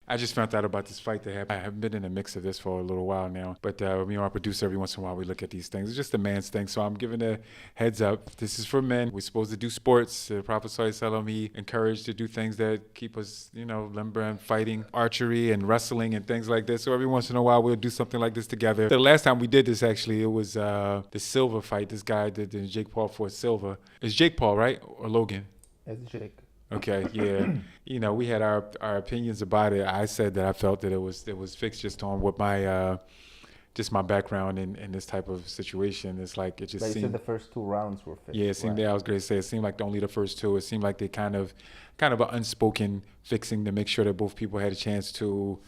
I just found out about this fight that happened. I haven't been in the mix of this for a little while now, but our producer, every once in a while, we look at these things. It's just a man's thing, so I'm giving a heads up. This is for men. We're supposed to do sports. The Prophet ﷺ, he encouraged to do things that keep us, limber and fighting, archery and wrestling and things like this. So every once in a while, we'll do something like this together. The last time we did this, actually, it was the Silva fight. This guy did Jake Paul for Silva. It's Jake Paul, right? Or Logan? It's Jake. Okay, yeah. We had our opinions about it. I said that I felt that it was fixed just on what my just my background in this type of situation. It's like it just But you seemed. said the first 2 rounds were fixed. Yeah, it seemed. right? I was going to say it seemed like only the first two. It seemed like they kind of an unspoken fixing to make sure that both people had a chance to,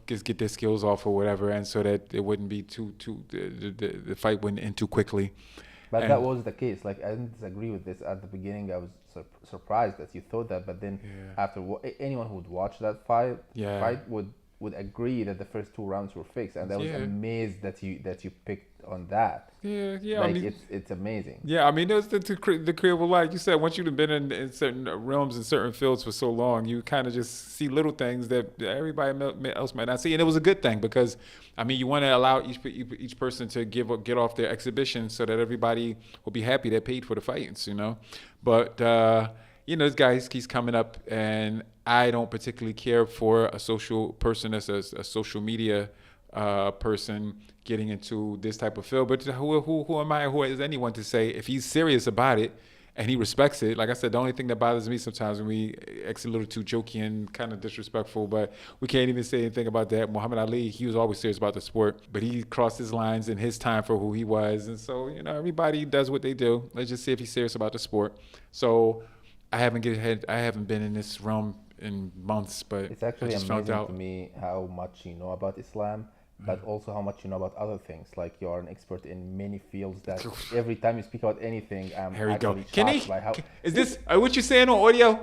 just get their skills off or whatever, and so that it wouldn't be too the fight wouldn't end too quickly. But And- that was the case. Like, I didn't disagree with this at the beginning. I was surprised that you thought that, but then Yeah. after anyone who would watch that fight Yeah. would agree that the first 2 rounds were fixed, and I was Yeah. amazed that you picked on that. Yeah. Like, I mean, it's amazing. yeah, I mean, there's the creative life. You said once you've been in certain realms and certain fields for so long, you kind of just see little things that everybody else might not see, and it was a good thing because, I mean, you want to allow each person to get off their exhibition so that everybody will be happy that paid for the fights, But this guy he's coming up, and I don't particularly care for a social person as a social media person getting into this type of field. But who am I? Who is anyone to say if he's serious about it and he respects it? Like I said, the only thing that bothers me sometimes when we act a little too jokey and kind of disrespectful, but we can't even say anything about that. Muhammad Ali, he was always serious about the sport, but he crossed his lines in his time for who he was. And so, everybody does what they do. Let's just see if he's serious about the sport. So I haven't been in this realm in months, but It's actually I just found amazing out. to me how much you know about Islam, but also how much you know about other things. Like, you are an expert in many fields that every time you speak about anything, I'm Here we go. actually Can shocked by how. is this what you're saying on audio? Is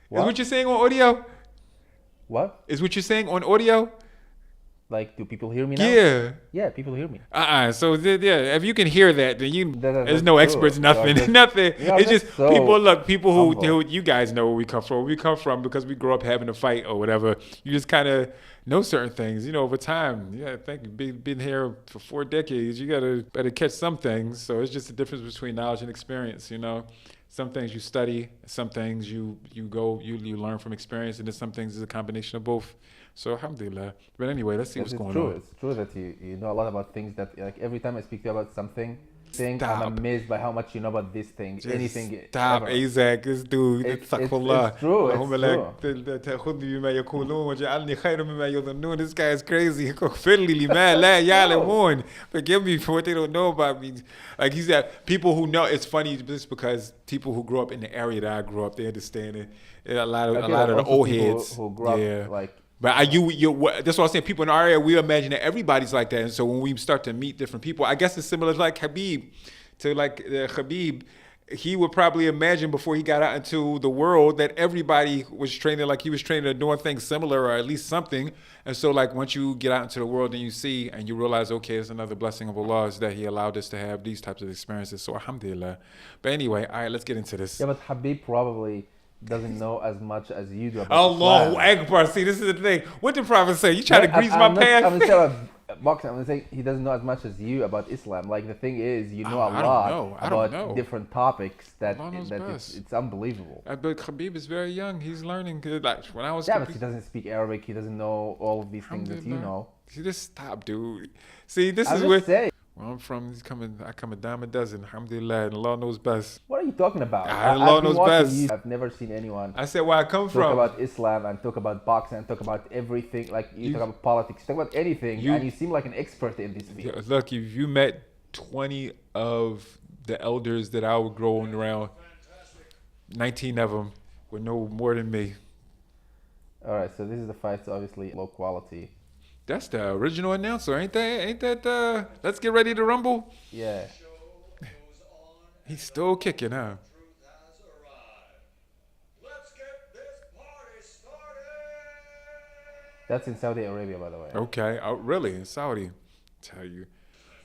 What? what you're saying on audio? What? Is what you're saying on audio? Like, do people hear me now? Yeah. Yeah, people hear me. So if you can hear that, then there's that's no true. experts, nothing, You're just- nothing. you're It's just just so people who humble. you guys know where we come from. Where we come from because we grew up having a fight or whatever. You just kind of know certain things, over time. Yeah, I think you've been here for 4 decades. You better catch some things. So it's just the difference between knowledge and experience. Some things you study, some things you learn from experience, and then some things is a combination of both. So alhamdulillah. But anyway, let's see what's going on. It's true that you know a lot about things that, like, every time I speak to you about something, Stop. I'm amazed by how much you know about this thing. Just anything. stop, ever. Isaac. This dude, It's Astaghfirullah. true, it's اللهم لا تأخذني بما يقولون وجعلني خيرا مما يظنون. This guy is crazy. اغفر لي لما لا يعلمون. Forgive me for what they don't know about me. Like he said, people who know. It's funny just because people who grew up in the area that I grew up, they understand it. A lot of the also old people heads. who grew up, Yeah. like. But that's what I'm saying. People in our area, we imagine that everybody's like that. And so when we start to meet different people, I guess it's similar to like Habib. To like Habib, he would probably imagine before he got out into the world that everybody was training like he was training or doing things similar or at least something. And so like once you get out into the world and you see and you realize, okay, it's another blessing of Allah is that he allowed us to have these types of experiences. So alhamdulillah. But anyway, all right, let's get into this. Yeah, but Habib probably doesn't know as much as you do about Allahu Islam. Akbar. See, this is the thing. What did the Prophet say? You try to grease my I'm path? not saying about boxing. I'm saying he doesn't know as much as you about Islam. Like, the thing is, you know a I don't lot know. I don't about know. different topics that Allah knows best. it's unbelievable. But Khabib is very young. He's learning. Like when I was Yeah, but he doesn't speak Arabic. He doesn't know all of these things that you Alhamdulillah. know. See, just stop, dude. See, this I'm is just where saying. I'm from. I come a dime a dozen. Alhamdulillah, and Allah knows best. What are you talking about? Allah I've been knows watching best. you. I've never seen anyone I said where I come talk from. about Islam and talk about boxing and talk about everything. Like, you talk about politics, talk about anything, you- and you seem like an expert in this field. Yeah, look, if you met 20 of the elders that I was growing around, 19 of them would know more than me. All right, so this is the fight. It's obviously low quality. That's the original announcer, ain't that? Ain't that? Let's get ready to rumble. Yeah. He's still kicking, huh? That's in Saudi Arabia, by the way. Okay, really in Saudi, tell you.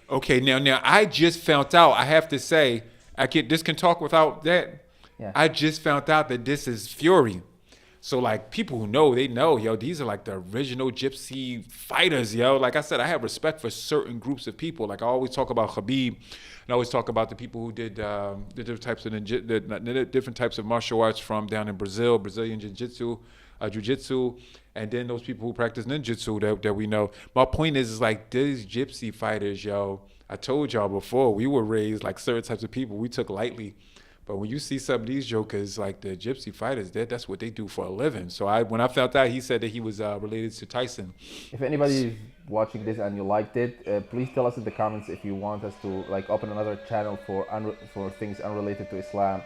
Okay, now I just found out. I have to say, this can talk without that. Yeah. I just found out that this is Fury. So like people who know, they know, yo, these are like the original gypsy fighters, yo. Like I said, I have respect for certain groups of people. Like I always talk about Khabib, and I always talk about the people who did the different types of the different types of martial arts from down in Brazil, Brazilian jiu-jitsu, and then those people who practice ninjutsu that we know. My point is like these gypsy fighters, yo. I told y'all before, we were raised like certain types of people we took lightly. But when you see some of these jokers, like the gypsy fighters, that's what they do for a living. So when I found out, he said that he was related to Tyson. If anybody is watching this and you liked it, please tell us in the comments if you want us to like open another channel for things unrelated to Islam,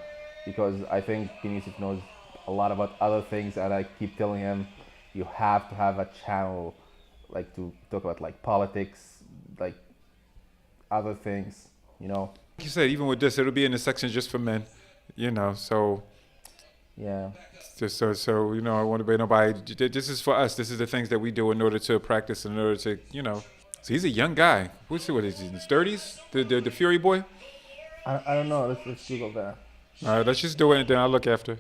because I think King Yusuf knows a lot about other things, and I keep telling him you have to have a channel like to talk about like politics, like other things, you know. Like you said, even with this, it'll be in the section just for men, you know. So yeah, just so you know, I want to be nobody. This is for us. This is the things that we do in order to practice, in order to, you know. So he's a young guy. What is he in his 30s? The Fury boy. I don't know. Let's Google that. All right, let's just do it and then I'll look after.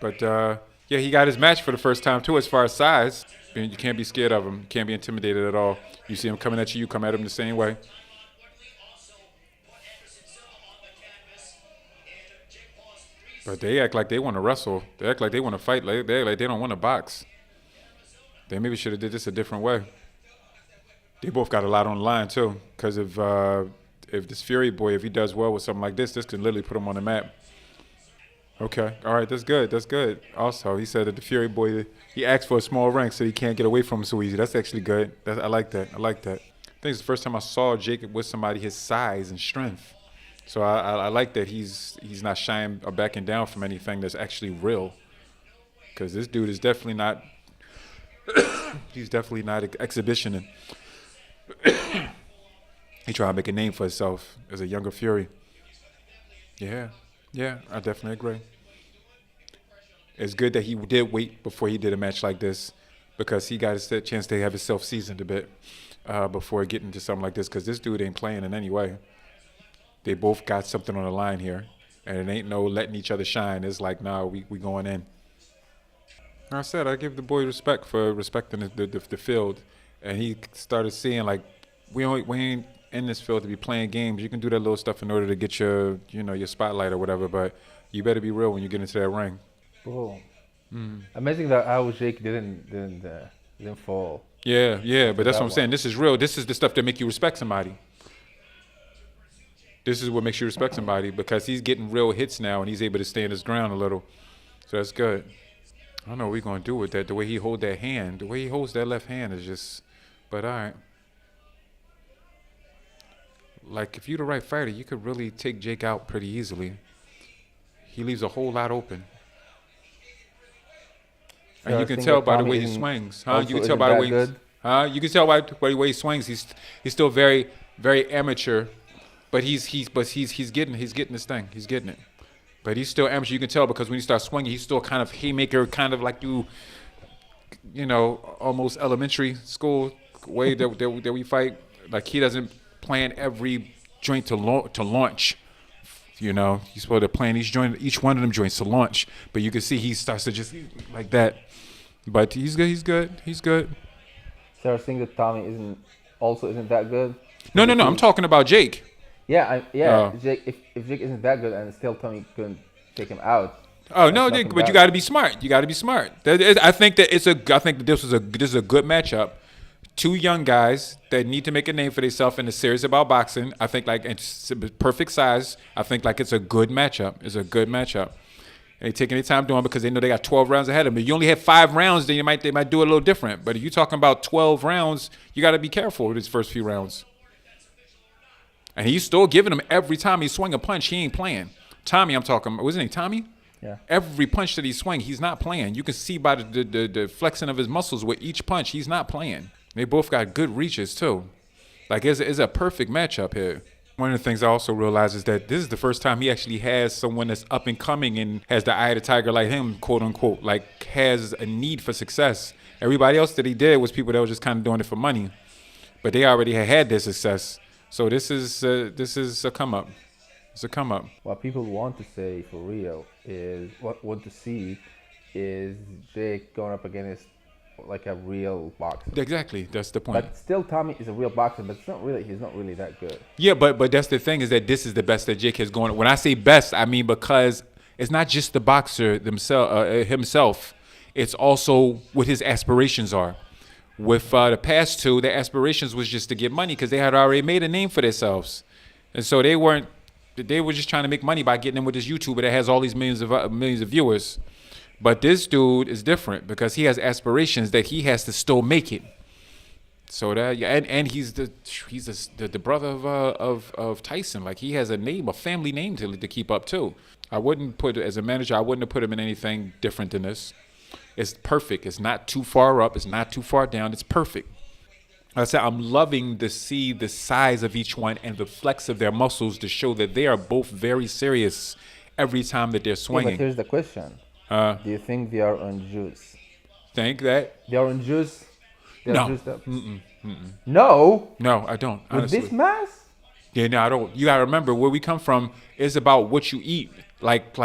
But yeah, he got his match for the first time too, as far as size. You can't be scared of him. You can't be intimidated at all. You see him coming at you, come at him the same way. But they act like they want to wrestle. They act like they want to fight. They act like they don't want to box. They maybe should have did this a different way. They both got a lot on the line too, because if this Fury boy, if he does well with something like this can literally put him on the map. Okay, all right, that's good. That's good. Also, he said that the Fury boy, he asked for a small rank so he can't get away from him so easy. That's actually good. I like that. I like that. I think it's the first time I saw Jacob with somebody his size and strength. So I like that he's not shying or backing down from anything that's actually real. Because this dude is definitely not, he's definitely not exhibitioning. He trying to make a name for himself as a younger Fury. Yeah, I definitely agree. It's good that he did wait before he did a match like this, because he got a chance to have himself seasoned a bit before getting to something like this, because this dude ain't playing in any way. They both got something on the line here, and it ain't no letting each other shine. It's like, nah, we going in. Like I said, I give the boy respect for respecting the field, and he started seeing like we ain't in this field to be playing games. You can do that little stuff in order to get your your spotlight or whatever, but you better be real when you get into that ring. Cool. Amazing that how Jake didn't fall. Yeah, but that's what I'm saying. This is real. This is the stuff that make you respect somebody. This is what makes you respect somebody, because he's getting real hits now and he's able to stand his ground a little. So that's good. I don't know what we're going to do with that. The way he holds that hand, the way he holds that left hand is just, but all right. Like, if you're the right fighter, you could really take Jake out pretty easily. He leaves a whole lot open. So and you can tell by the way he swings. You can tell by the way you can tell by the way he swings. He's still very, very amateur. But he's getting this thing. He's getting it. But he's still amateur. You can tell because when he starts swinging, he's still kind of haymaker, kind of like almost elementary school way that we fight. Like he doesn't plan every joint to launch. He's supposed to plan each one of them joints to launch. But you can see he starts to just like that. But he's good. He's good. So you're saying that Tommy isn't that good? No. I'm talking about Jake. Yeah. Jake, if Jake isn't that good and still Tommy couldn't take him out. Oh no, Jake, but you got to be smart. I think that this is a good matchup. Two young guys that need to make a name for themselves in the series about boxing. I think like it's perfect size. I think like it's a good matchup. It's a good matchup. They take any time doing it because they know they got 12 rounds ahead of them. If you only have 5 rounds, then they might do it a little different. But if you're talking about 12 rounds, you got to be careful with his first few rounds. And he's still giving him every time he swing a punch. He ain't playing. Tommy, I'm talking. What's his name? Tommy? Yeah. Every punch that he swing, he's not playing. You can see by the flexing of his muscles with each punch, he's not playing. They both got good reaches too. Like it's a perfect matchup here. One of the things I also realize is that this is the first time he actually has someone that's up and coming and has the eye of the tiger like him, quote unquote, like has a need for success. Everybody else that he did was people that were just kind of doing it for money, but they already had their success. So this is a come up. It's a come up. What people want to say for real is want to see is Jake going up against like a real boxer. Exactly, that's the point. But still, Tommy is a real boxer, but he's not really that good. Yeah, but that's the thing, is that this is the best that Jake has gone. When I say best, I mean because it's not just the boxer himself. It's also what his aspirations are. With the past two, their aspirations was just to get money because they had already made a name for themselves, and so they were just trying to make money by getting in with this YouTuber that has all these millions of viewers. But this dude is different because he has aspirations that he has to still make it. So that, yeah, and he's the brother of Tyson. Like, he has a family name to keep up too. I wouldn't put, as a manager, I wouldn't have put him in anything different than this. It's perfect. It's not too far up. It's not too far down. It's perfect. Like I said, I'm loving to see the size of each one and the flex of their muscles to show that they are both very serious every time that they're Yeah, swinging. but here's the question: Do you think they are on juice? Think that? They are on juice. They No. are juiced up. No, No, I don't. with Honestly. this mass. Yeah, no, I don't. You gotta remember where we come from is about what you eat. Like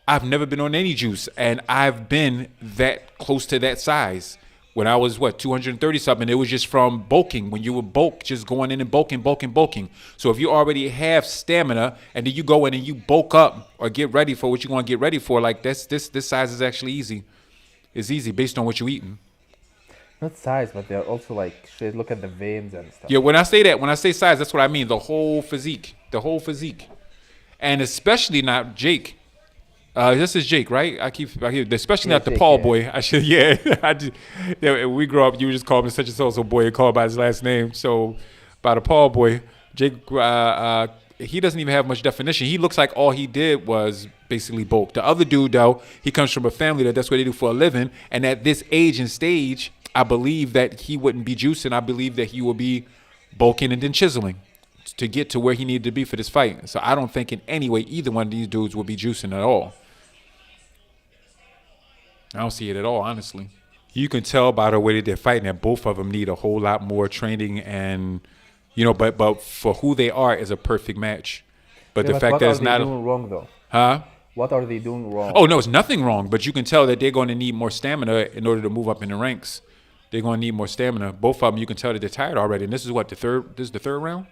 I've never been on any juice, and I've been that close to that size. When I was 230 something, it was just from bulking. When you were bulk, just going in and bulking. So if you already have stamina, and then you go in and you bulk up or get ready for what you're gonna get ready for, like this size is actually easy. It's easy based on what you're eating. Not size, but they're also like shit. Look at the veins and stuff. Yeah, when I say size, that's what I mean. The whole physique, and especially not Jake. This is Jake, right? I keep especially Yeah, not the Jake, Paul yeah. boy. I should, yeah. We grew up. You just call him such and so boy. And call by his last name. So by the Paul boy, Jake. He doesn't even have much definition. He looks like all he did was basically bulk. The other dude, though, he comes from a family that's what they do for a living, and at this age and stage, I believe that he wouldn't be juicing. I believe that he will be bulking and then chiseling to get to where he needed to be for this fight. So I don't think in any way either one of these dudes will be juicing at all. I don't see it at all, honestly. You can tell by the way that they're fighting that both of them need a whole lot more training, and but for who they are is a perfect match. But Yeah, the fact what that are it's they not, doing wrong though? huh? What are they doing wrong? Oh no, it's nothing wrong. But you can tell that they're going to need more stamina in order to move up in the ranks. They're going to need more stamina. Both of them, you can tell that they're tired already. And this is the third round.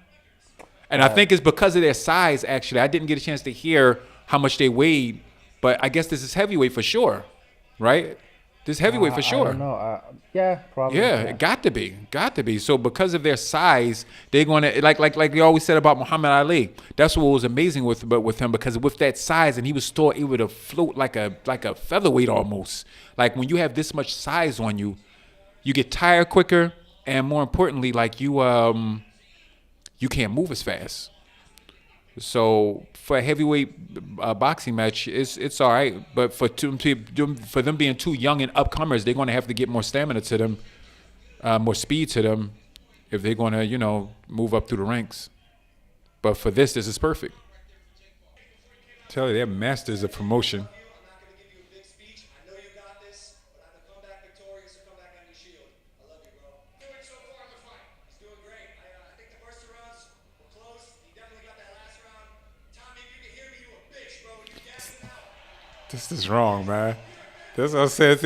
And I think it's because of their size. Actually, I didn't get a chance to hear how much they weighed, but I guess this is heavyweight for sure, right? This is heavyweight for sure. I don't know. Yeah, probably. Yeah, it got to be. So because of their size, they're going to like we always said about Muhammad Ali. That's what was amazing with him, because with that size, and he was still able to float like a featherweight almost. Like when you have this much size on you, you get tired quicker, and more importantly, like you can't move as fast. So for a heavyweight boxing match, it's all right. But for them being too young and upcomers, they're going to have to get more stamina to them, more speed to them, if they're going to move up through the ranks. But for this is perfect. Tell you, they're masters of promotion. I'm not going to give you a big speech. I know you got this, but either come back victorious or come back on your shield. I love you, bro. Doing so far in the fight. He's doing great. I think the first two rounds were close. He definitely got that last round. Tommy, if you can hear me, you a bitch, bro. You gassing out. This is wrong, man. That's what I'm saying.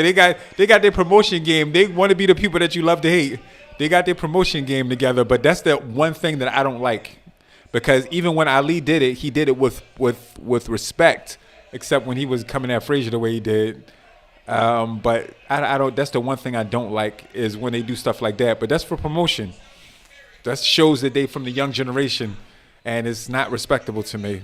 They got their promotion game. They want to be the people that you love to hate. They got their promotion game together, but that's the one thing that I don't like. Because even when Ali did it, he did it with respect, except when he was coming at Frazier the way he did. But I don't. That's the one thing I don't like, is when they do stuff like that. But that's for promotion. That shows that they from the young generation, and it's not respectable to me.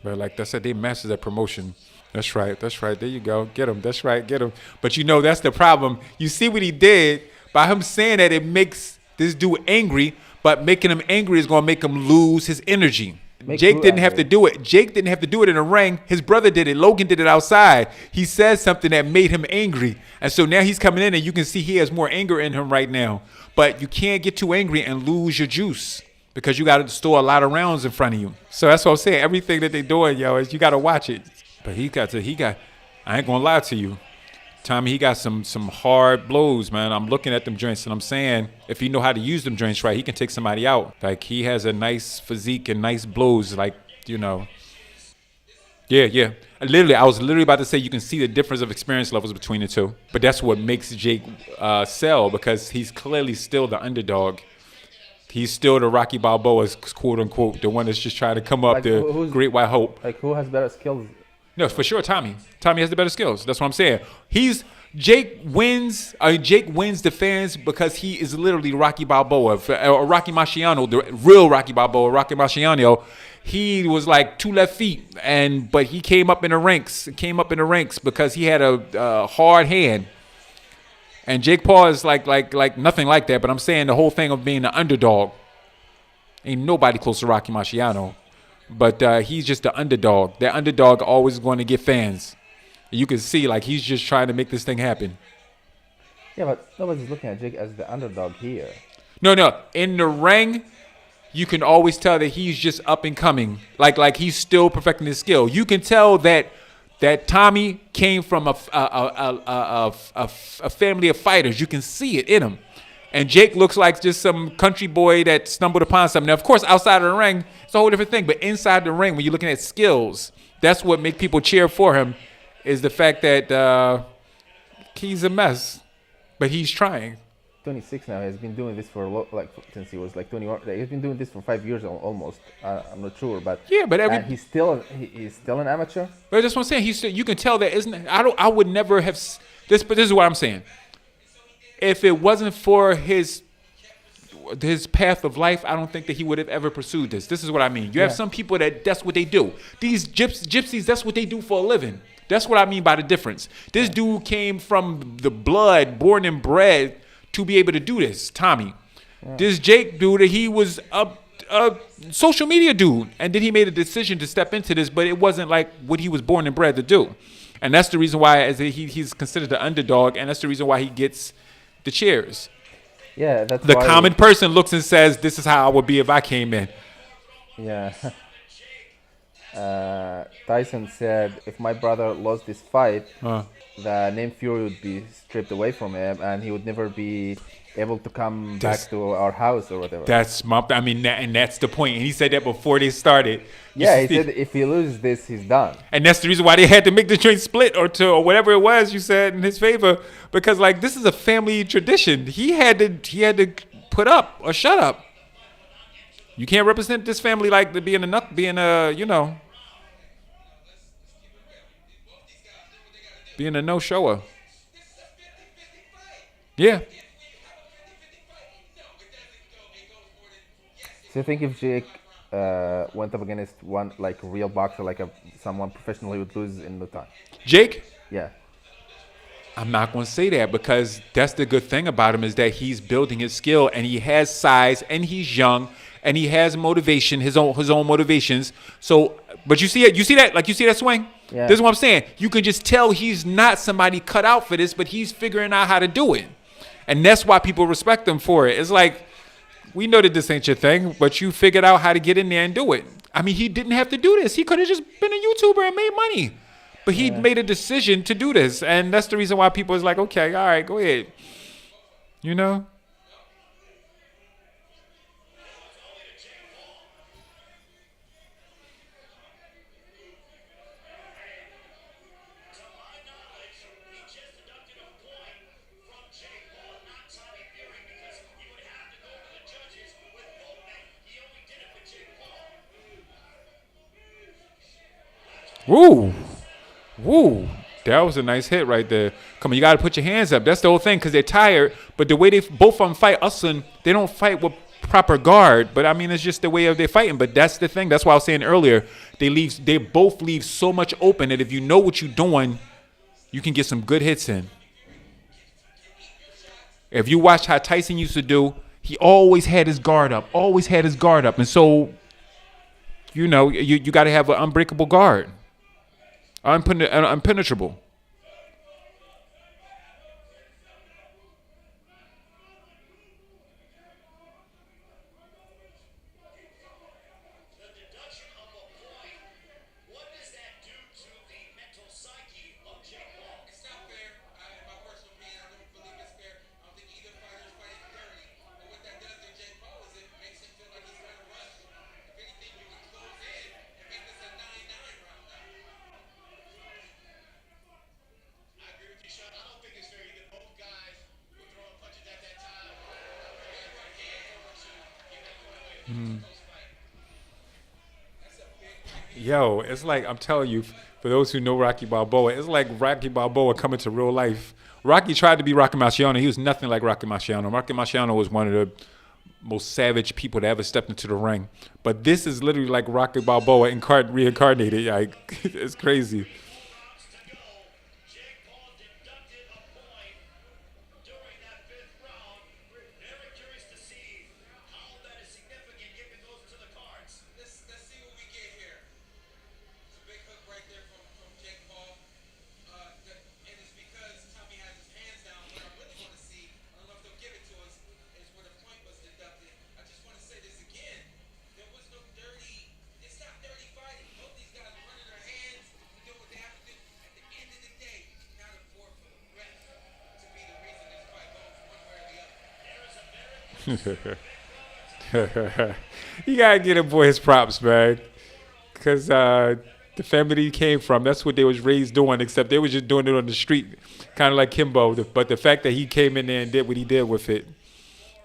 But like I said, they masters at promotion. That's right. There you go. Get him. That's right. Get him. But that's the problem. You see what he did by him saying that, it makes this dude angry. But making him angry is going to make him lose his energy. Jake didn't have to do it. Jake didn't have to do it in a ring. His brother did it. Logan did it outside. He said something that made him angry. And so now he's coming in, and you can see he has more anger in him right now. But you can't get too angry and lose your juice, because you got to store a lot of rounds in front of you. So that's what I'm saying. Everything that they're doing, is you got to watch it. But I ain't going to lie to you. Tommy, he got some hard blows, man. I'm looking at them joints, and I'm saying, if he know how to use them joints right, he can take somebody out. Like, he has a nice physique and nice blows, Yeah, yeah. Literally, I was literally about to say you can see the difference of experience levels between the two. But that's what makes Jake sell because he's clearly still the underdog. He's still the Rocky Balboa, quote unquote, the one that's just trying to come up, Like the who's Great White Hope. like who has better skills? No, for sure, Tommy. Tommy has the better skills. That's what I'm saying. Jake wins. Jake wins the fans because he is literally Rocky Balboa or Rocky Marciano, the real Rocky Balboa, Rocky Marciano. He was like 2 left feet, but he came up in the ranks. Came up in the ranks because he had a hard hand. And Jake Paul is like nothing like that. But I'm saying the whole thing of being the underdog. Ain't nobody close to Rocky Marciano. But he's just the underdog. The underdog always going to get fans. You can see like he's just trying to make this thing happen. Yeah, but nobody's looking at Jake as the underdog here. No. In the ring, you can always tell that he's just up and coming. Like he's still perfecting his skill. You can tell that Tommy came from a family of fighters. You can see it in him. And Jake looks like just some country boy that stumbled upon something. Now, of course, outside of the ring, it's a whole different thing. But inside the ring, when you're looking at skills, that's what make people cheer for him, is the fact that he's a mess, but he's trying. 26 now. He's been doing this for since he was like 21. Like, he's been doing this for 5 years almost. I'm not sure, but Yeah, but and he's still an amateur. But that's what I'm saying. He's still, you can tell that isn't. I would never have this. But this is what I'm saying. If it wasn't for his path of life, I don't think that he would have ever pursued this. This is what I mean. You have some people that's what they do. These gypsies, that's what they do for a living. That's what I mean by the difference. This dude came from the blood, born and bred to be able to do this, Tommy. Yeah. This Jake dude, he was a social media dude. And then he made a decision to step into this, but it wasn't like what he was born and bred to do. And that's the reason why he's considered the underdog, and that's the reason why he gets the cheers. Yeah, that's the why common person looks and says, "This is how I would be if I came in." Yeah. Tyson said, "If my brother lost this fight, the name Fury would be stripped away from him, and he would never be able to come back to our house or whatever." And that's the point. And he said that before they started. Yeah, he said if he loses this, he's done. And that's the reason why they had to make the train split or whatever it was you said in his favor, because like this is a family tradition. He had to put up or shut up. You can't represent this family like being a no-shower. Yeah. So you think if Jake went up against one like real boxer, like someone professional, he would lose in no time? Jake? Yeah. I'm not going to say that because that's the good thing about him is that he's building his skill and he has size and he's young and he has motivation, his own motivations. So, but you see that swing? Yeah. This is what I'm saying. You can just tell he's not somebody cut out for this, but he's figuring out how to do it. And that's why people respect him for it. It's like, we know that this ain't your thing, but you figured out how to get in there and do it. I mean, he didn't have to do this. He could have just been a YouTuber and made money. But he made a decision to do this. And that's the reason why people is like, okay, all right, go ahead. You know? Woo. Woo. That was a nice hit right there. Come on, you got to put your hands up. That's the whole thing because they're tired. But the way they both of them fight, Usman, they don't fight with proper guard. But, I mean, it's just the way of their fighting. But that's the thing. That's why I was saying earlier, they both leave so much open that if you know what you're doing, you can get some good hits in. If you watch how Tyson used to do, he always had his guard up. And so, you know, you got to have an unbreakable guard. Impenetrable. Yo, it's like I'm telling you, for those who know Rocky Balboa, it's like Rocky Balboa coming to real life. Rocky tried to be Rocky Marciano. He was nothing like Rocky Marciano. Rocky Marciano was one of the most savage people that ever stepped into the ring. But this is literally like Rocky Balboa reincarnated. Like, it's crazy. Jake Paul deducted a point during that fifth round. Very curious to see how that is significant if it goes to the cards. Let's see what we get here. It's a big hook right there from Jake Paul. And it's because Tommy has his hands down. What I really want to see, I don't know if they'll give it to us, is where the point was deducted. I just want to say this again. There was no dirty, it's not dirty fighting. Both these guys are running their hands, doing what they have to do. At the end of the day, not important for the ref to be the reason this fight goes one way or the other. There is a very You gotta get a boy his props, man. Cause the family he came from, that's what they was raised doing. Except they was just doing it on the street, kind of like Kimbo. But the fact that he came in there and did what he did with it,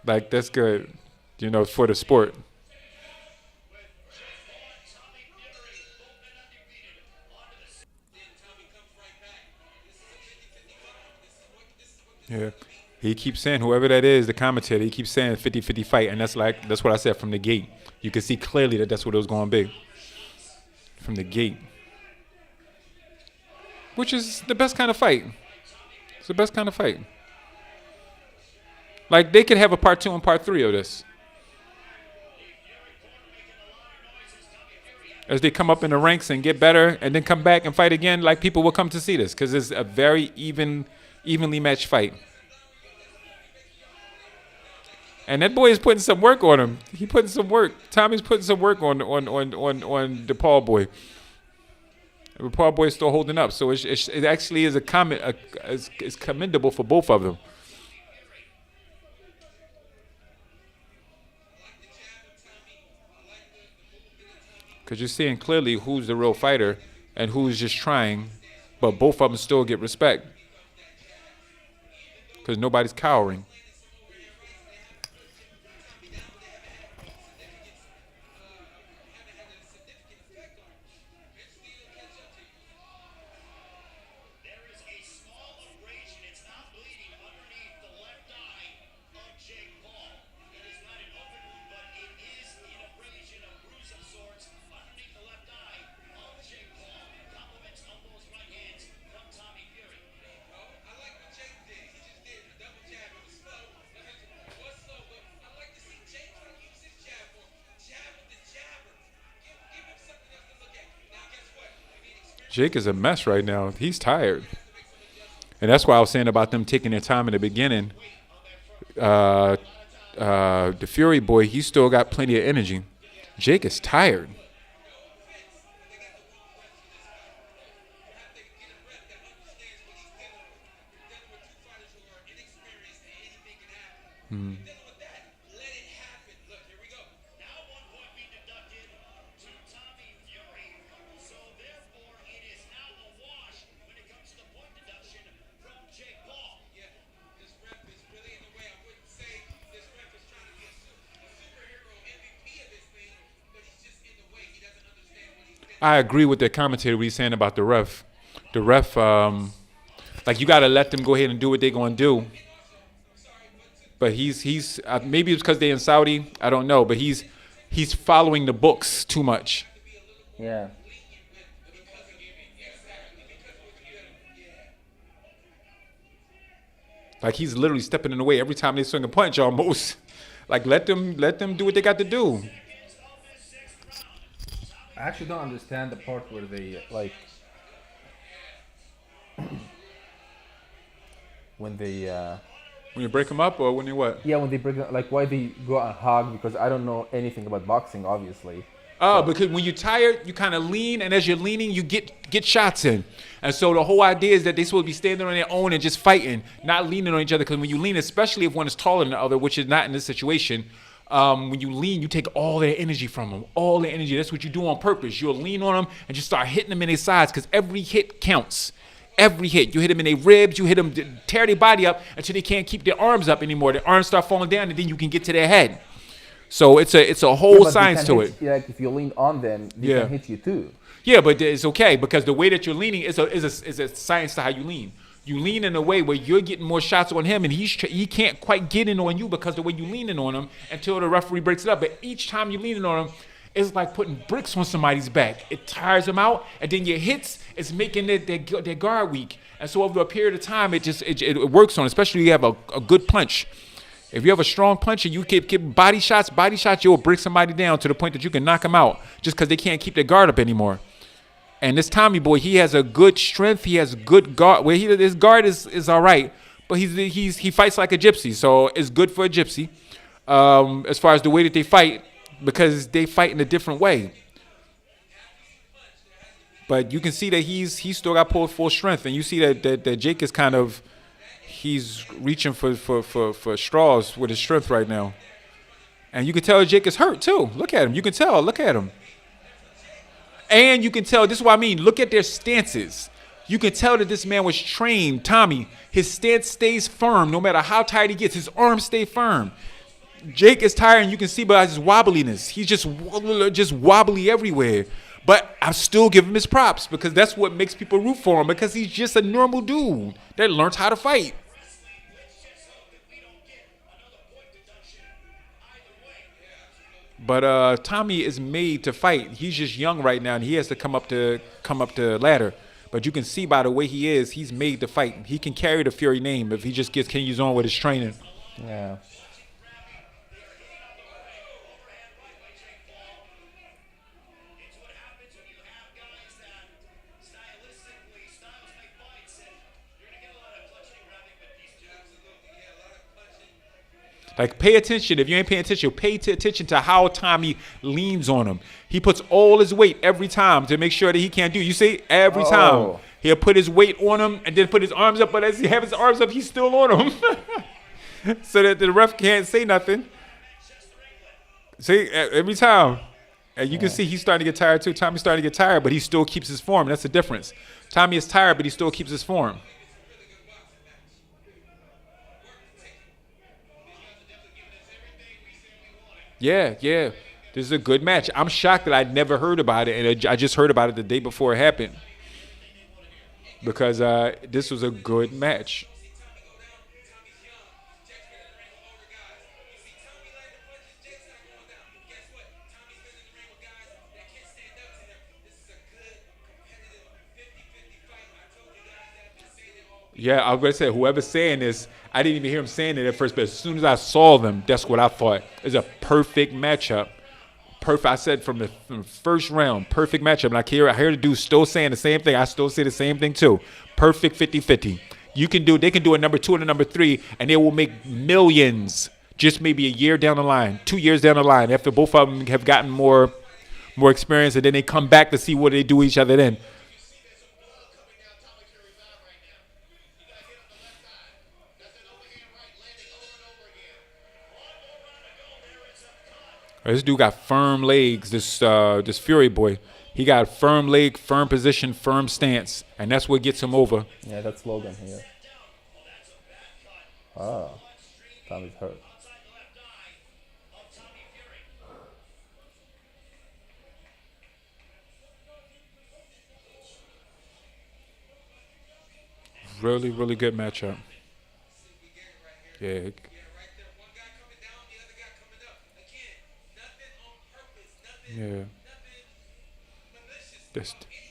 like that's good, you know, for the sport. Yeah. He keeps saying, whoever that is, the commentator, he keeps saying 50-50 fight. And that's what I said from the gate. You can see clearly that that's what it was going to be. From the gate. Which is the best kind of fight. It's the best kind of fight. Like, they could have a part 2 and part 3 of this. As they come up in the ranks and get better and then come back and fight again, like, people will come to see this because it's a very evenly matched fight. And that boy is putting some work on him. He putting some work. Tommy's putting some work on the Paul boy. The Paul boy is still holding up. So it actually is it's commendable for both of them. Because you're seeing clearly who's the real fighter and who's just trying, but both of them still get respect. Because nobody's cowering. Jake is a mess right now. He's tired. And that's why I was saying about them taking their time in the beginning. The Fury boy, he still got plenty of energy. Jake is tired. I agree with the commentator what he's saying about the ref. The ref, like, you got to let them go ahead and do what they're going to do. But he's maybe it's because they're in Saudi. I don't know. But he's following the books too much. Yeah. Like, he's literally stepping in the way every time they swing a punch almost. Like, let them do what they got to do. I actually don't understand the part where they, like, when they, When you break them up or when you what? yeah, when they break, like, why they go and hug, because I don't know anything about boxing, obviously. Oh, because when you're tired, you kind of lean, and as you're leaning, you get shots in. And so the whole idea is that they're supposed to be standing on their own and just fighting, not leaning on each other. Because when you lean, especially if one is taller than the other, which is not in this situation, when you lean, you take all their energy from them, all their energy. That's what you do on purpose. You'll lean on them and just start hitting them in their sides because every hit counts. Every hit. You hit them in their ribs, you hit them, tear their body up until they can't keep their arms up anymore. Their arms start falling down, and then you can get to their head. So it's a Yeah, whole but they science can to hit, it. like if you lean on them, they Yeah. can hit you too. Yeah, but it's okay because the way that you're leaning is a science to how you lean. You lean in a way where you're getting more shots on him, and he can't quite get in on you because the way you leaning on him until the referee breaks it up. But each time you're leaning on him, it's like putting bricks on somebody's back. It tires them out, and then your hits is making their guard weak. And so over a period of time, it works on, especially if you have a good punch. If you have a strong punch and you keep body shots, you'll break somebody down to the point that you can knock them out just because they can't keep their guard up anymore. And this Tommy boy, he has a good strength. He has good guard. Well, his guard is all right, but he fights like a gypsy, so it's good for a gypsy. As far as the way that they fight, because they fight in a different way. But you can see that he's still got full strength, and you see that Jake is kind of he's reaching for straws with his strength right now, and you can tell Jake is hurt too. Look at him. You can tell. Look at him. And you can tell, this is what I mean, look at their stances. You can tell that this man was trained, Tommy. His stance stays firm no matter how tired he gets. His arms stay firm. Jake is tired, and you can see by his wobbliness. He's just wobbly everywhere. But I still give him his props because that's what makes people root for him, because he's just a normal dude that learns how to fight. But Tommy is made to fight. He's just young right now, and he has to come up the ladder. But you can see by the way he is, he's made to fight. He can carry the Fury name if he just continues on with his training. Yeah. Like, pay attention. If you ain't paying attention, pay attention to how Tommy leans on him. He puts all his weight every time to make sure that he can't do. You see, every time he'll put his weight on him and then put his arms up. But as he has his arms up, he's still on him, so that the ref can't say nothing. See, every time, and you can see he's starting to get tired too. Tommy's starting to get tired, but he still keeps his form. That's the difference. Tommy is tired, but he still keeps his form. Yeah. This is a good match. I'm shocked that I'd never heard about it, and I just heard about it the day before it happened. Because this was a good match. Yeah, I was going to say, whoever's saying this, I didn't even hear him saying it at first, but as soon as I saw them, that's what I thought. It's a perfect matchup. Perfect. I said from the first round, perfect matchup. And I hear the dude still saying the same thing. I still say the same thing too. Perfect 50-50. They can do a number 2 and a number 3, and they will make millions just maybe a year down the line, 2 years down the line, after both of them have gotten more experience, and then they come back to see what they do each other then. This dude got firm legs. This Fury boy, he got firm leg, firm position, firm stance, and that's what gets him over. Yeah, that's Logan here. Oh, Tommy's hurt. Really, really good matchup. Yeah. Yeah.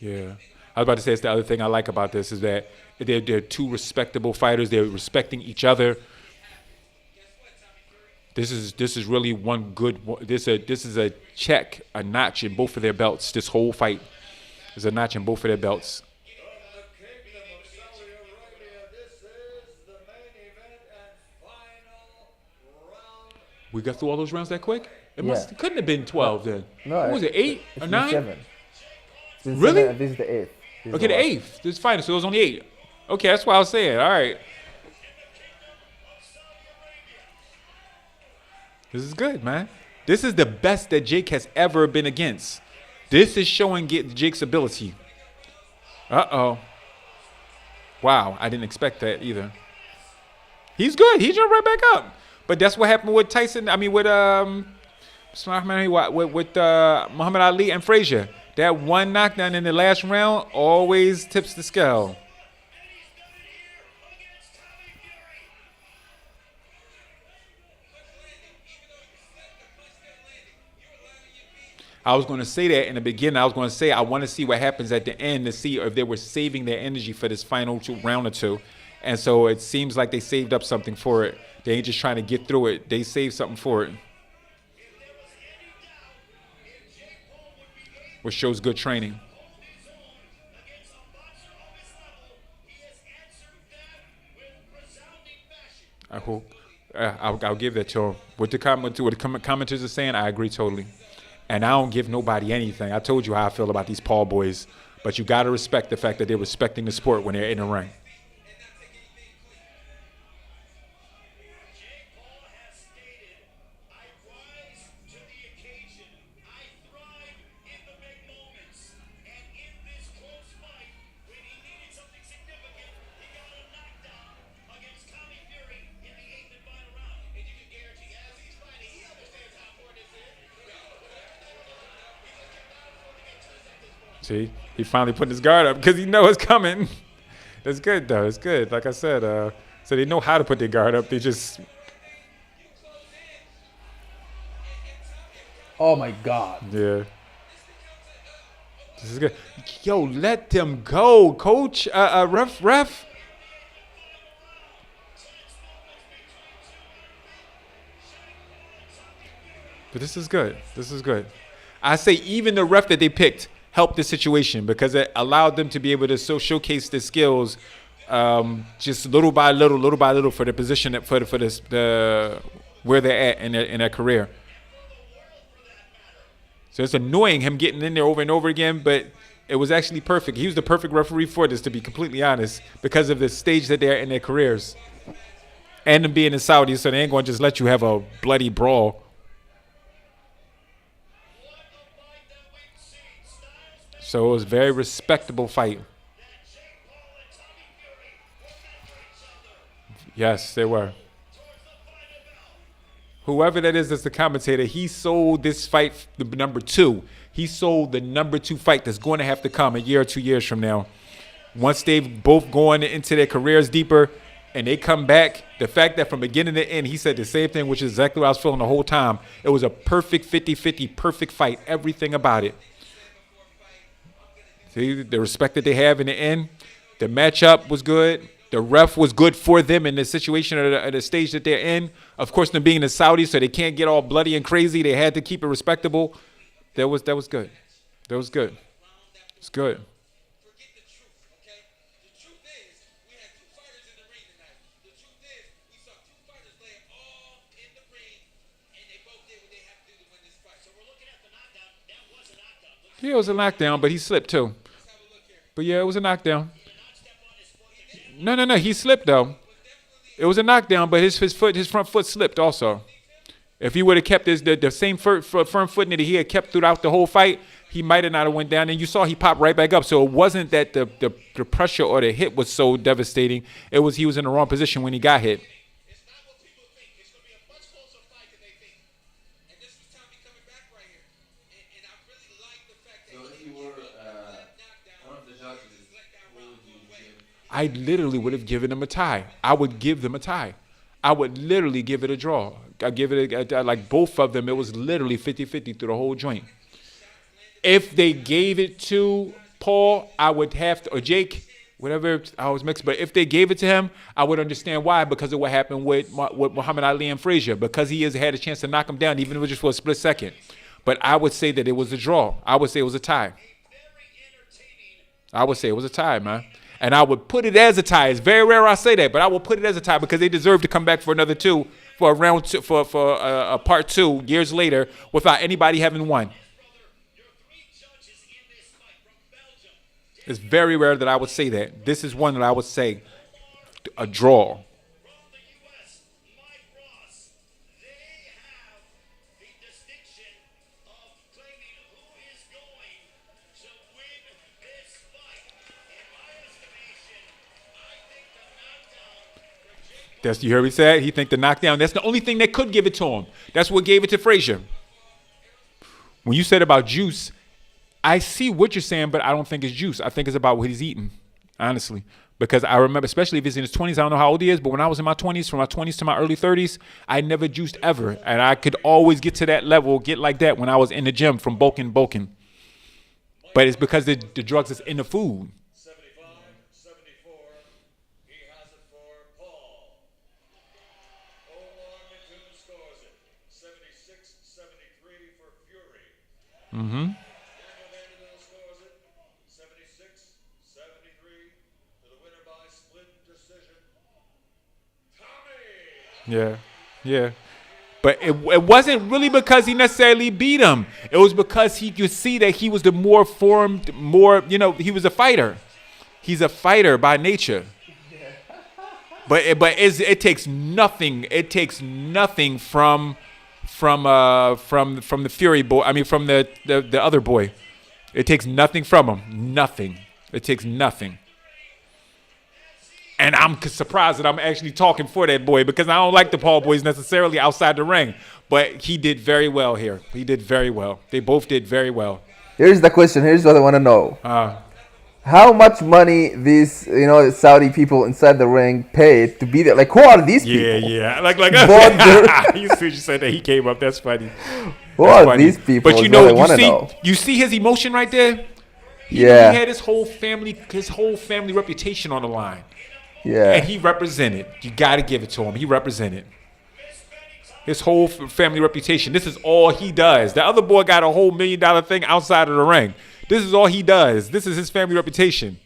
Yeah. I was about to say, it's the other thing I like about this is that they're two respectable fighters. They're respecting each other. This is really one good. This is a check, a notch in both of their belts. This whole fight is a notch in both of their belts. We got through all those rounds that quick? It couldn't have been 12 then. No, what was it, 8 or 9? 7. Really? 7, this is the 8th. Okay, the 8th. This is final, so it was only 8. Okay, that's what I was saying. All right. This is good, man. This is the best that Jake has ever been against. This is showing Jake's ability. Uh-oh. Wow, I didn't expect that either. He's good. He jumped right back up. But that's what happened with Tyson. I mean, with Muhammad Ali with Muhammad Ali and Frazier. That one knockdown in the last round always tips the scale. I was going to say that in the beginning. I was going to say I want to see what happens at the end to see if they were saving their energy for this final round or two. And so it seems like they saved up something for it. They ain't just trying to get through it. They saved something for it. Which shows good training. I hope. I'll give that to him. What the commenters are saying, I agree totally. And I don't give nobody anything. I told you how I feel about these Paul boys. But you got to respect the fact that they're respecting the sport when they're in the ring. See, he finally put his guard up because he know it's coming. It's good though. It's good. Like I said, so they know how to put their guard up. They just. Oh my God. Yeah. This is good. Yo, let them go, coach. Ref. But this is good. This is good. I say even the ref that they picked helped the situation because it allowed them to be able to showcase their skills just little by little for the position for the where they're at in their career. So it's annoying him getting in there over and over again, but it was actually perfect. He was the perfect referee for this, to be completely honest, because of the stage that they're in their careers. And them being in Saudi, so they ain't going to just let you have a bloody brawl. So it was a very respectable fight. Yes, they were. Whoever that is that's the commentator, he sold this fight, the number 2. He sold the number 2 fight that's going to have to come a year or 2 years from now. Once they've both gone into their careers deeper and they come back, the fact that from beginning to end, he said the same thing, which is exactly what I was feeling the whole time. It was a perfect 50-50, perfect fight, everything about it. See, the respect that they have in the end, the matchup was good. The ref was good for them in the situation or the stage that they're in. Of course, them being the Saudis, so they can't get all bloody and crazy. They had to keep it respectable. That was good. That was good. It's good. Forget the truth, okay? The truth is, we had 2 fighters in the ring tonight. The truth is, we saw 2 fighters lay it all in the ring, and they both did what they have to do to win this fight. So we're looking at the knockdown. That was a knockdown. Yeah, it was a knockdown, but he slipped too. But yeah, it was a knockdown. No. He slipped though. It was a knockdown, but his front foot slipped also. If he would have kept the same firm footing that he had kept throughout the whole fight, he might have not have went down. And you saw he popped right back up. So it wasn't that the pressure or the hit was so devastating. It was he was in the wrong position when he got hit. It's not what people think. It's going to be a much closer fight than they think. And this was Tommy coming back right here. And I really like the fact that So if you were one of the judges, who would you give? I literally would have given them a tie. I would give them a tie. I would literally give it a draw. I give it like both of them. It was literally 50-50 through the whole joint. If they gave it to Paul, I would have to, or Jake, whatever, I was mixed. But if they gave it to him, I would understand why, because of what happened with Muhammad Ali and Frazier, because he has had a chance to knock him down, even if it was just for a split second. But I would say that it was a draw. I would say it was a tie. I would say it was a tie, man. And I would put it as a tie. It's very rare I say that, but I will put it as a tie because they deserve to come back for another 2, for a round 2, for a part 2 years later without anybody having won. It's very rare that I would say that. This is one that I would say a draw. You heard me say it? He think the knockdown. That's the only thing that could give it to him. That's what gave it to Frazier. When you said about juice, I see what you're saying, but I don't think it's juice. I think it's about what he's eating, honestly. Because I remember, especially if he's in his 20s, I don't know how old he is, but when I was in my 20s, from my 20s to my early 30s, I never juiced ever. And I could always get to that level, get like that when I was in the gym from bulking. But it's because the drugs is in the food. 75, 74. He has it for Paul. Omar Mattoon scores it. 76, 73 for Fury. Mm-hmm. Daniel Vanderbilt scores it. 76, 73 for the winner by split decision. Tommy! Yeah, yeah. But it wasn't really because he necessarily beat him. It was because he could see that he was the more formed, he was a fighter. He's a fighter by nature. But it takes nothing. It takes nothing from the Fury boy. I mean, from the other boy. It takes nothing from him. Nothing. It takes nothing. And I'm surprised that I'm actually talking for that boy because I don't like the Paul boys necessarily outside the ring. But he did very well here. He did very well. They both did very well. Here's the question. Here's what I want to know. Uh, How much money these, Saudi people inside the ring paid to be there? Like, who are these people? yeah. Like Bought their- you see, you said that he came up. That's funny. Who That's are funny. these people? But is what I want to see, know. you see his emotion right there. Yeah. He had his whole family reputation on the line. Yeah. And he represented. You got to give it to him. He represented his whole family reputation. This is all he does. The other boy got a whole $1 million thing outside of the ring. This is all he does. This is his family reputation.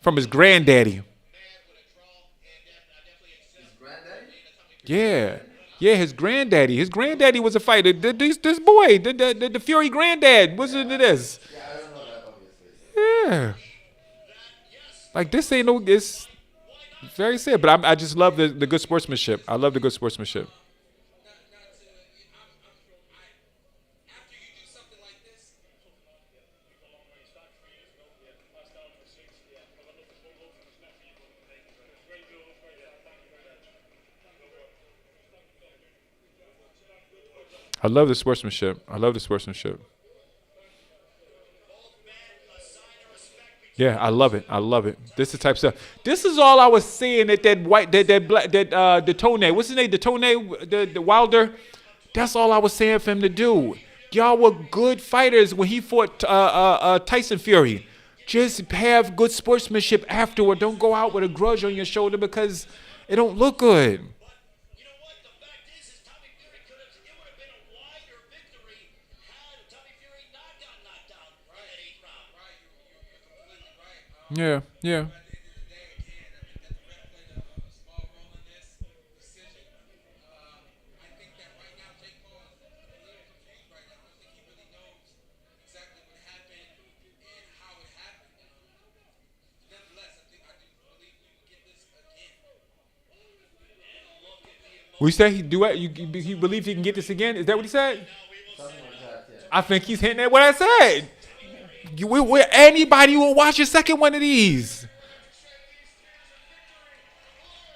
From his granddaddy. Yeah. Yeah, his granddaddy. His granddaddy was a fighter. This boy, the Fury granddad, wasn't it this? Yeah, I don't know that, obviously. Yeah. Like this ain't no, it's very sad, but I just love the good sportsmanship. I love the good sportsmanship. After you do something like this, I love the sportsmanship. I love the sportsmanship. Yeah, I love it. I love it. This is the type of stuff. This is all I was seeing that the Tone. What's his name? The Tone, the Wilder. That's all I was saying for him to do. Y'all were good fighters when he fought Tyson Fury. Just have good sportsmanship afterward. Don't go out with a grudge on your shoulder because it don't look good. you know what? The fact is Tommy Fury it would have been a wider victory had Tommy Fury not gotten knocked out in that 8th round. Right, you're completely right. Yeah, yeah. At the end of the day, again, I think that the ref played a small role in this decision. I think that right now Jake Paul is a little confused right now. I don't think he really knows exactly what happened and how it happened. Nevertheless, I do believe we will get this again. And look at the emotion. We say he believes he can get this again. Is that what he said? I think he's hitting at what I said. Anybody will watch a second one of these.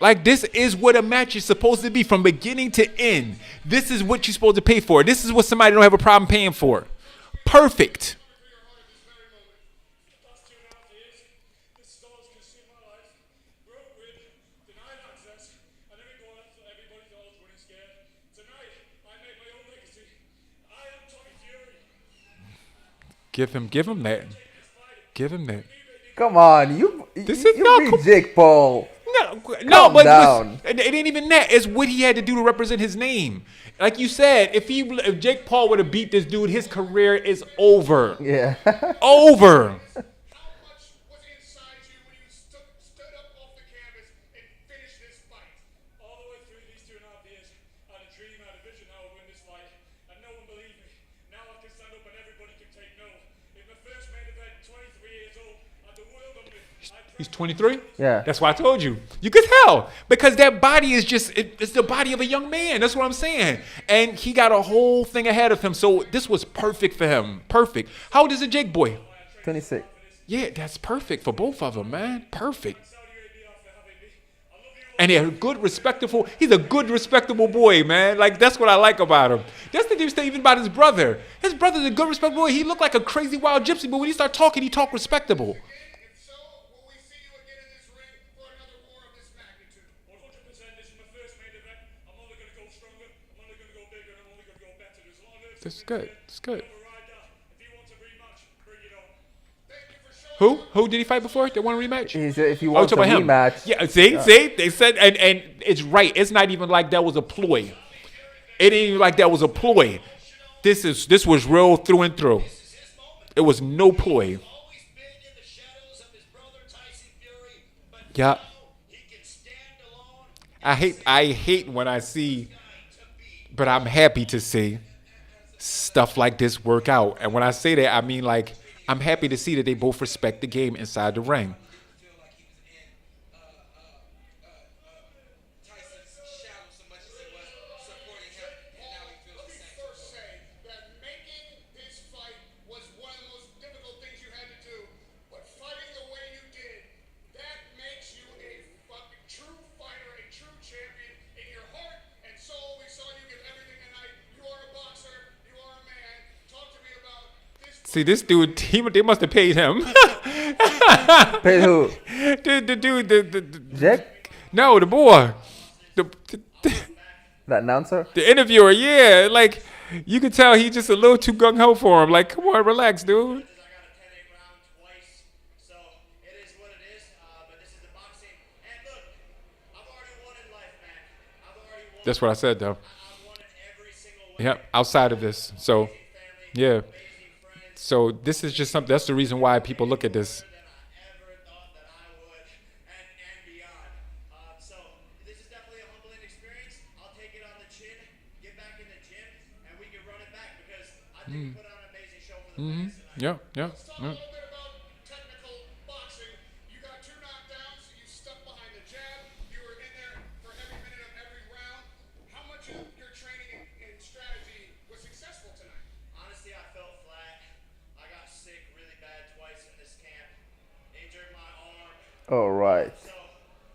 Like, this is what a match is supposed to be from beginning to end. This is what you're supposed to pay for. This is what somebody don't have a problem paying for. Perfect. Give him that. Give him that. Come on, you This you, is you not beat com- Jake Paul. No, but down. it ain't even that. It's what he had to do to represent his name. Like you said, if Jake Paul would have beat this dude, his career is over. Yeah. Over. How much was inside you when you stood up off the canvas and finished this fight? All the way through these 2.5 years, I had a dream, I had a vision how I would win this fight, and no one believed me. Now I can stand up and everybody can take note. In my first main event, 23 years old, I had the world on me. He's 23? Yeah. That's why I told you. You could tell. Because that body is just, it's the body of a young man. That's what I'm saying. And he got a whole thing ahead of him. So this was perfect for him. Perfect. How old is the Jake boy? 26. Yeah, that's perfect for both of them, man. Perfect. Saudi Arabia for having me. I love you And he's a good, respectable boy, man. Like, that's what I like about him. That's the difference even about his brother. His brother's a good, respectable boy. He looked like a crazy wild gypsy, but when he start talking, he talk respectable. If so, will we see you again in this ring for another war of this magnitude? 100%. This is my first main event. I'm only going to go stronger. I'm only going to go bigger. And I'm only going to go better. There's a lot of nerves. That's good. That's good. Override that. If he wants a rematch, bring it on. Thank you for showing Who did he fight before? They want a rematch? He said if he Oh, wants a talking about him. rematch, Yeah, see, they said, and it's right. It's not even like that was a ploy. It ain't even like that was a ploy. This was real through and through. It was no ploy. always been in the shadows of his brother Tyson Fury, but Yeah. now he can stand alone I hate when I see, but I'm happy to see stuff like this work out. And when I say that, I mean like I'm happy to see that they both respect the game inside the ring. feel like he was in Tyson's shadow so much as he was supporting him, and now he feels the same. Let me first say that making this fight was one of the most difficult things you had to do, but fighting the way you did, that makes you a fucking true fighter, a true champion in your heart and soul. We saw you give everything tonight. You are a boxer. You are a man. Talk to me about this. See, this dude, they must have paid him. pay who? the dude, the Jack, no, the boy, the the announcer. the interviewer. Yeah, like you could tell he just a little too gung ho for him. Like, come on, relax, dude. I got a 10-8 round twice, so it is what it is. But this is the boxing. And look, I've already won in life, man. I've already won. That's what I said, though. I've won in every single way. Yep, outside of this. So, Family, yeah. amazing friends. So this is just something. That's the reason why people look at this. Than I ever thought that I would, and beyond. So this is definitely a humbling experience. I'll take it on the chin, get back in the gym, and we can run it back because I think we put on an amazing show for the fans tonight. Yeah, yeah. Let's talk a little bit about technical boxing. You got 2 knockdowns. You stuck behind the jab. You were in there for every minute of every round. How much of your training and strategy was successful tonight? Honestly, I felt flat. I got sick really bad twice in this camp. Injured my arm. All right. So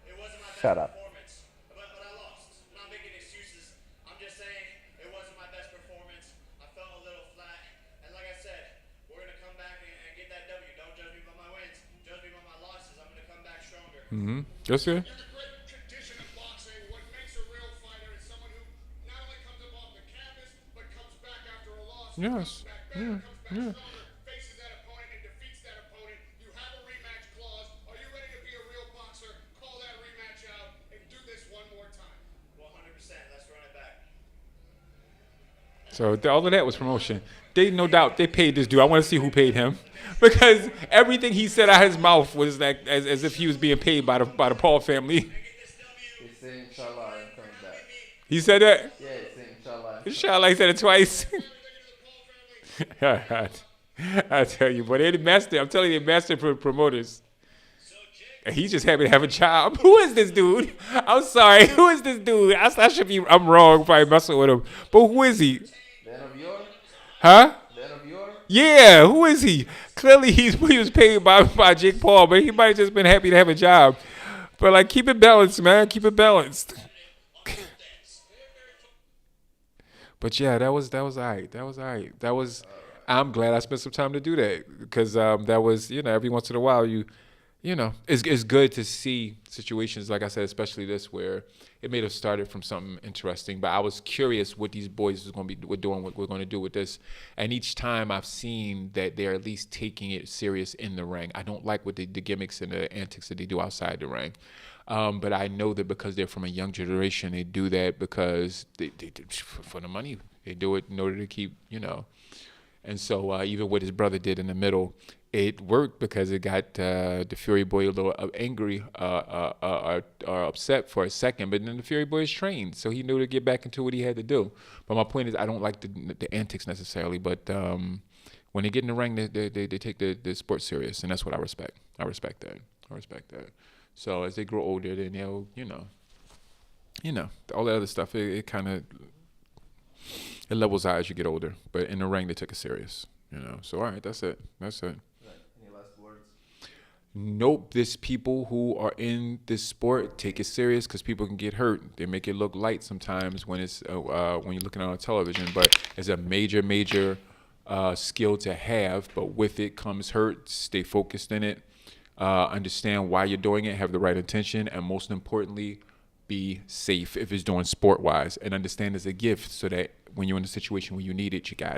it wasn't my best Shut up. performance. But I lost. I'm not making excuses. I'm just saying it wasn't my best performance. I felt a little flat. And like I said, we're gonna come back and get that W. Don't judge me by my wins. Judge me by my losses. I'm gonna come back stronger. That's it. You're the great tradition of boxing. What makes a real fighter is someone who not only comes up off the canvas, but comes back after a loss. Yes. Comes back better, comes back stronger, faces that opponent and defeats that opponent. You have a rematch clause. Are you ready to be a real boxer? Call that rematch out and do this one more time. 100%. Let's run it back. So all of that was promotion. They no doubt they paid this dude. I want to see who paid him, because everything he said out his mouth was like as if he was being paid by the Paul family. He's saying inshallah and coming back. He said that. Yeah, he's saying inshallah. Inshallah, he said it twice. I tell you, but they're the master. I'm telling you, they're master promoters. And he's just happy to have a job. Who is this dude? I'm sorry. Who is this dude? I should be. I'm wrong by messing with him. But who is he? The end of your, Huh? the end of your. Yeah. Who is he? Clearly, he was paid by Jake Paul, but he might have just been happy to have a job. But like, keep it balanced, man. Keep it balanced. But yeah, that was alright. That was alright. That was. I'm glad I spent some time to do that, because that was, every once in a while it's good to see situations like I said, especially this, where it may have started from something interesting, but I was curious what these boys was going to be doing, what we're going to do with this, and each time I've seen that they're at least taking it serious in the ring. I don't like what the gimmicks and the antics that they do outside the ring. But I know that because they're from a young generation, they do that because they for the money. They do it in order to keep, And so even what his brother did in the middle, it worked because it got the Fury Boy a little angry or upset for a second. But then the Fury Boy is trained, so he knew to get back into what he had to do. But my point is, I don't like the antics necessarily, but when they get in the ring, they take the sport serious, and that's what I respect. I respect that. So as they grow older, then they'll, all that other stuff, it kind of, it levels out as you get older. But in the ring, they took it serious, So all right, that's it. Any last words? nope, there's people who are in this sport, take it serious because people can get hurt. They make it look light sometimes when it's when you're looking on television, but it's a major skill to have. But with it comes hurt. Stay focused in it. Understand why you're doing it. Have the right intention, and most importantly, be safe if it's doing sport wise, and understand it's a gift so that when you're in a situation where you need it, you got it.